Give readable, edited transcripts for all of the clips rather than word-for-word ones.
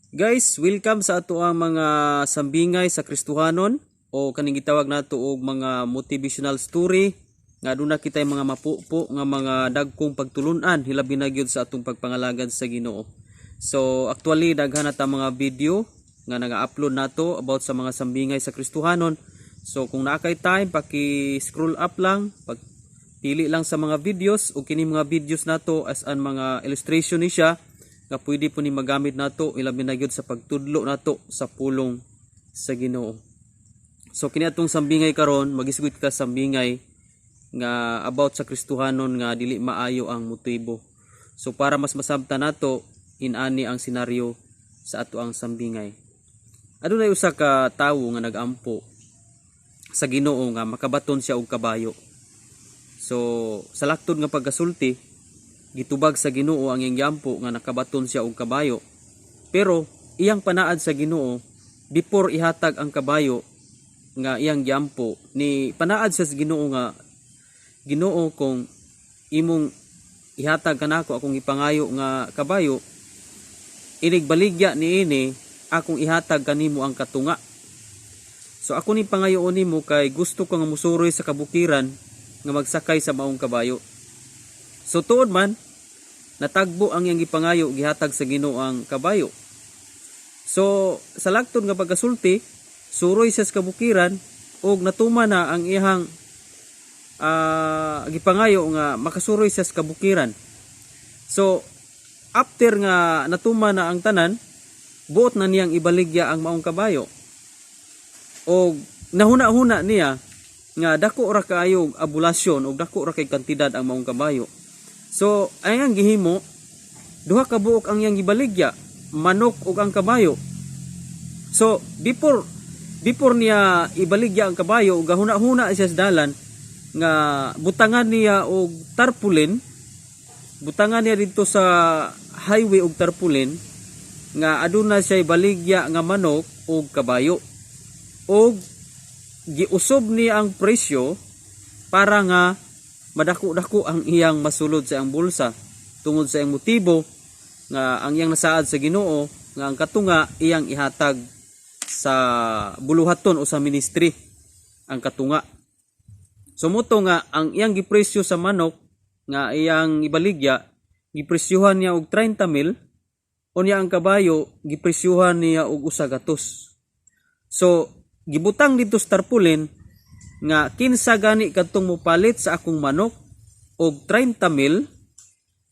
Guys, welcome sa ato ang mga sambingay sa Kristohanon o kaning gitawag nato og mga motivational story nga aduna kitay mga mapupo nga mga dagkong pagtulunan hilabi na gyud sa atong pagpangalagad sa Ginoo. So actually daghan na ta mga video nga naga-upload nato about sa mga sambingay sa Kristohanon. So kung naa kay time paki-scroll up lang, pili lang sa mga videos o kini mga videos nato as an mga illustration ni siya nga pwede po ni magamit nato ilabi na gyud sa pagtudlo nato sa pulong sa Ginoo. So kini atong sambingay karon magisgot ka sambingay nga about sa Kristohanon nga dili maayo ang motibo. So para mas masabtan nato inani ang senaryo sa ato ang sambingay. Adunay usa ka tawo nga nagampo sa Ginoo nga makabaton siya og kabayo. So sa laktod nga pagkasulti gitubag sa Ginoo ang iyang giampo nga nakabaton siya og kabayo. Pero iyang panaad sa Ginoo before ihatag ang kabayo nga iyang giampo ni panaad siya sa Ginoo nga Ginoo kung imong ihatag kanako akong ipangayo nga kabayo inigbaligya niini akong ihatag kanimo ang katunga. So ako ni pangayoon nimo kay gusto ko nga musuroy sa kabukiran nga magsakay sa maong kabayo. So tuod man natagbo ang iyang gipangayo gihatag sa Ginoo ang kabayo. So sa lagtod nga pagkasulti suroy siya sa kabukiran ug natuma na ang iyang gipangayo nga makasuroy siya sa kabukiran. So after nga natuma na ang tanan buot na niyang ibaligya ang maong kabayo. Og nahuna-huna niya nga dako ra kaayo abulasyon og dako ra kay kantidad ang maong kabayo. So ayang gihimo duha ka buok ang iyang gibaligya, manok ug ang kabayo. So before niya ibaligya ang kabayo ug gahuna-huna siya sa dalan nga butangan niya og tarpaulin, butangan niya dito sa highway og tarpaulin nga aduna siya ibaligya nga manok ug kabayo. Og giusob niya ang presyo para nga madako-dako ang iyang masulod sa iyang bulsa tungod sa iyang motibo nga ang iyang nasaad sa Ginoo nga ang katunga iyang ihatag sa buluhaton o sa ministry ang katunga. So moto nga ang iyang gipresyo sa manok nga iyang ibaligya gipresyuhan niya og 30,000 unya ang kabayo gipresyuhan niya og 100. So gibutang dito sa tarpaulin nga kinsa gani kadtong mopalit sa akong manok og 30,000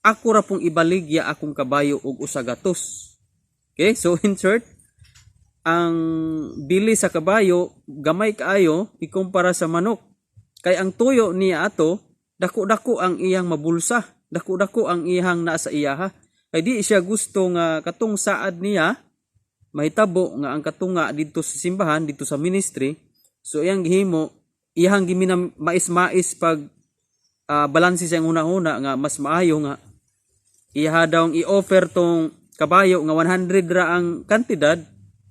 ako ra pong ibaligya akong kabayo og 100. Okay, so in short ang bili sa kabayo gamay kaayo ikumpara sa manok kay ang tuyo niya ato dako-dako ang iyang mabulsa, dako-dako ang iyang naa sa iyaha kay di siya gusto nga katong saad niya mahitabo nga ang katunga dito sa simbahan dito sa ministry. So iyang gihimo iyang gimina mais pag balanse sa una-una nga mas maayo nga iha daw i-offer tong kabayo nga 100 ra ang kantidad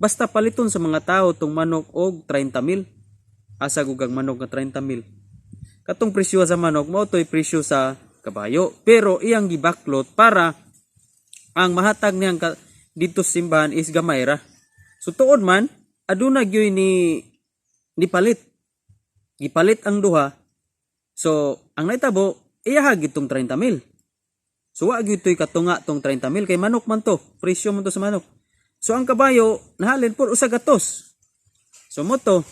basta paliton sa mga tao tong manok og 30,000. Asa gugang manok nga 30,000. Katong presyo sa manok mao toy presyo sa kabayo pero iyang gibaklot para ang mahatag niyang dito sa simbahan is gamay ra. So tuod man aduna gyoy ni palit. Gipalit ang duha. So ang naitabo iyaha gitong 30,000. So wa gyud toy katunga tong 30,000 kay manok man to, presyo man to sa manok. So ang kabayo nahalin por usa gatos. So moto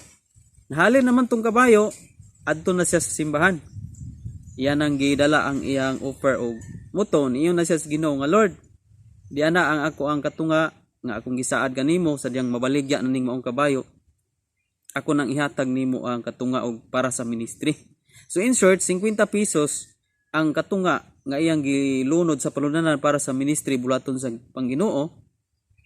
nahalin naman tong kabayo adto na siya sa simbahan. Iyan ang gidala ang iyang offer og moto niyo na siya sa Ginoo nga Lord. Di ana ang ako ang katunga nga akong gisaad kanimo sadyang mabaligya na ning maong kabayo. Ako nang ihatag nimo ang katunga og para sa ministry. So in short, 50 pesos ang katunga nga iyang gilunod sa palunanan para sa ministry bulaton sa Pangginoo.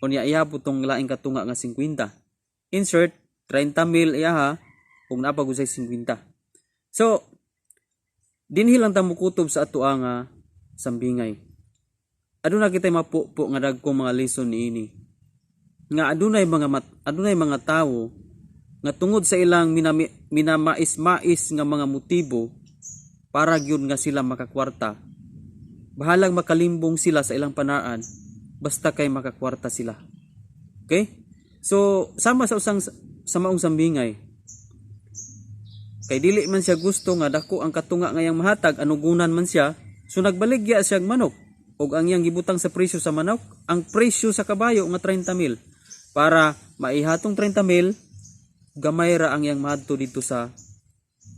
Unya ihapon tong laing katunga nga 50. In short, 30,000 iyaha kung napag usay 50. So dinhi lang ta mukutob sa ato ang sambingay. Aduna kitay mapupo nga dagkong mga lesson niini. Nga adunay mga tawo nga tungod sa ilang minamais-mais nga mga motibo para gyud nga sila makakwarta. Bahalang makalimbong sila sa ilang panaan basta kay makakwarta sila. Okay? So sama sa usang sa maong sambingay, kay dili man siya gusto nga dako ang katunga nga iyang mahatag, anugunan man siya, so nagbaligya siya og manok. Og ang iyang gibutang sa presyo sa manok, ang presyo sa kabayo nga 30,000. Para maihatong 30,000, gamay ra ang iyang mahadto dito sa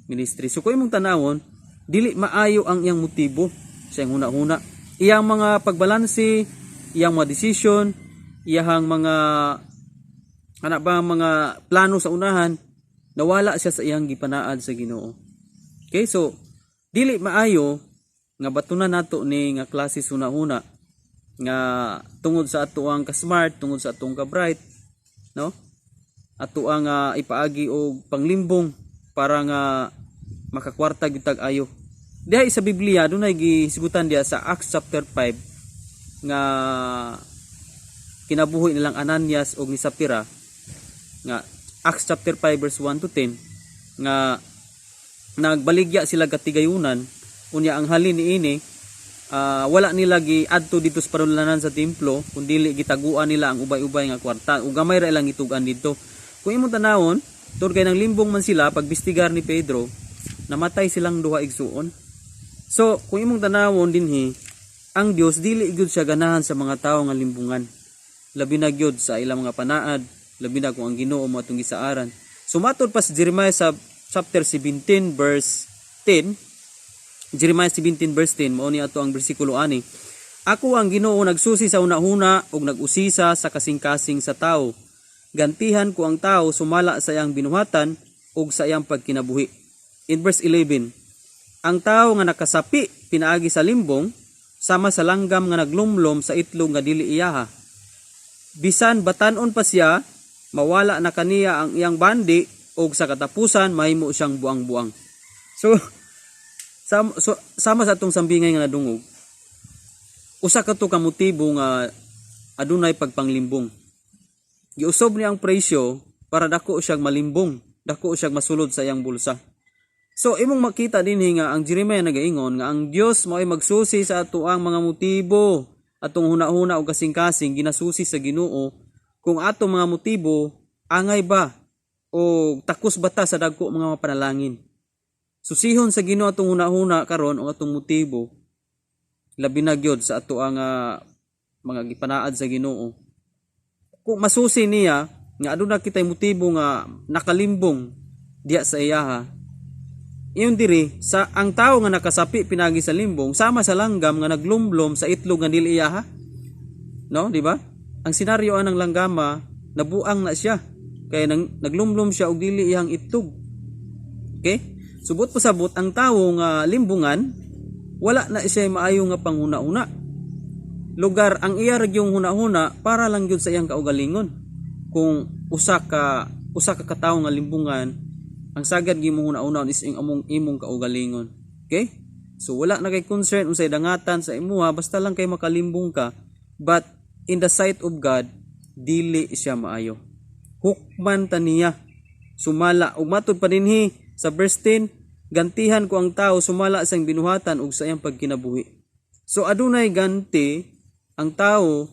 ministry. So kung imong tanawon, dili maayo ang iyang motibo sa iyang huna-huna. Iyang mga pagbalanse, iyang mga decision, iyang mga mga plano sa unahan, nawala siya sa iyang gipanaad sa Ginoo. Okay, so dili maayo nga batunan nato ni nga klase huna-huna nga tungod sa ato ang ka-smart, tungod sa atong ka-bright, no? Ato ang ipaagi og panglimbong para nga makakwarta gyud tag ayo. Diha sa Biblia dunay gisigutan diha sa Acts chapter 5 nga kinabuhi nilang Ananias og ni Sapphira, nga Acts chapter 5 verse 1 to 10, nga nagbaligya sila katigayunan, unya ang halin niini wala nila giadto dito sa panulanan sa templo, kundi gitaguan nila ang ubay-ubay nga kwarta ug gamay ra ilang gitugan dito. Kung imong tanawon, tur kay nang limbong man sila pagbistigar ni Pedro, namatay silang duha igsuon. So kung imong tanawon dinhi, ang Dios dili gyud siya ganahan sa mga tawo nga limbungan, labi na gyud sa ilang mga panaad, labi na kung ang Ginoo mo atong gisaaran. So matod pa sa Jeremiah sa chapter 17 verse 10, Jeremiah 17 verse 10, mao ni ato ang bersikulo ani. Ako ang Ginoo nagsusi sa una-huna ug nag-usisa sa kasing-kasing sa tawo. Gantihan ko ang tawo sumala sa iyang binuhatan ug sa iyang pagkinabuhi. In verse 11, ang tawo nga nakasapi pinaagi sa limbong sama sa langgam nga naglumlom sa itlog nga dili iyaha. Bisan batan-on pa siya, mawala na kaniya ang iyang bandi ug sa katapusan mahimo siyang buang-buang. So sama sa atong sambingay nga nadungog, usa ka to ka motibo nga adunay pagpanglimbong. Giusob niya ang presyo para dako siyang malimbong, dako siyang masulod sa iyang bulsa. So imong makita dinhi nga ang Jeremiah nagaingon nga ang Dios mao'y magsusi sa ato ang mga motibo, atong huna-huna o kasing-kasing ginasusi sa Ginoo kung atong mga motibo angay ba o takos bata sa dagko mga panalangin. Susihon sa Ginoo atong huna-huna karon o atong motibo, labi na gyud sa ato ang mga gipanaad sa Ginoo. Kung masusi niya nga aduna kitay motibo nga nakalimbong diya sa iyaha, iyon diri sa ang tawo nga nakasapi pinagi sa limbong sama sa langgam nga naglumblom sa itlog nga dili iyaha, no, di ba? Ang senaryo anang langgama nabuang na siya kay naglumblom siya og dili iyang itlog. Okay? Subot pasabot ang tawo nga limbungan, wala na siya maayo nga panghuna-una. Lugar ang iya yung huna-huna para lang gyud sa iyang kaugalingon. Kung usa ka katawo nga limbungan, ang sagad gimo huna-una is imong kaugalingon. Okay? So wala na kay concern unsay dangatan sa imuha, basta lang kay makalimbong ka. But in the sight of God, dili siya maayo. Hukman ta niya, sumala ug matud pa dinhi sa verse 10, gantihan ko ang tao sumala sa iyang binuhatan ug sa iyang pagkinabuhi. So adunay ganti ang tao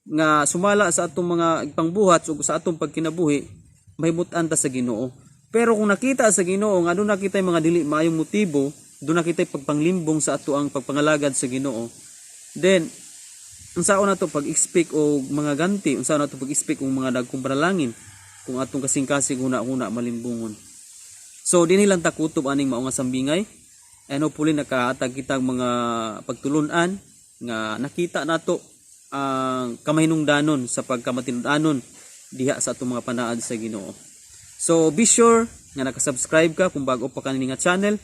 nga sumala sa atong mga pangbuhat ug sa atong pagkinabuhi, mahimut-an ta sa Ginoo. Pero kung nakita sa Ginoo nga aduna kitay mga dili maayong motibo, aduna kitay pagpanglimbong sa ato ang pagpangalagad sa Ginoo, then unsaon nato pag-expect og mga ganti, unsaon nato pag-expect og mga dagkong panalangin kung atong kasing-kasing huna-huna malimbongon. So dinhi lang ta kutob aning mao nga sambingay. Ano puli nakahatag kitang mga pagtulunan nga nakita nato ang kamahinungdanon sa pagkamatinud-anon diha sa atong mga panaad sa Ginoo. So be sure nga nakasubscribe ka kung bago pa kanini nga channel,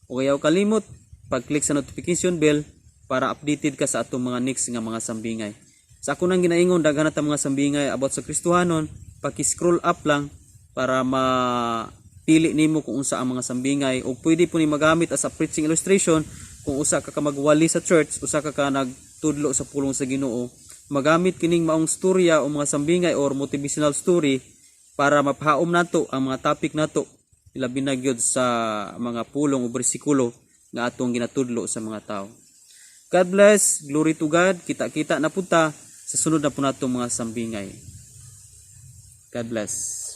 o ayaw kalimot pag-click sa notification bell para updated ka sa atong mga next nga mga sambingay. Sa ako nang ginaingon daghan ta mga sambingay about sa Kristohanon, paki-scroll up lang para pili nimo kung unsa ang mga sambingay, o pwede po ni magamit as a preaching illustration kung usa ka magwali sa church, usa ka nagtudlo sa pulong sa Ginoo, magamit kining maong storya o mga sambingay or motivational story para mapahaom nato ang mga topic nato, ilabi na gyud sa mga pulong o bersikulo nga atong ginatudlo sa mga tao. God bless, glory to God. Kita-kita na punta sa sunod na po natong mga sambingay. God bless.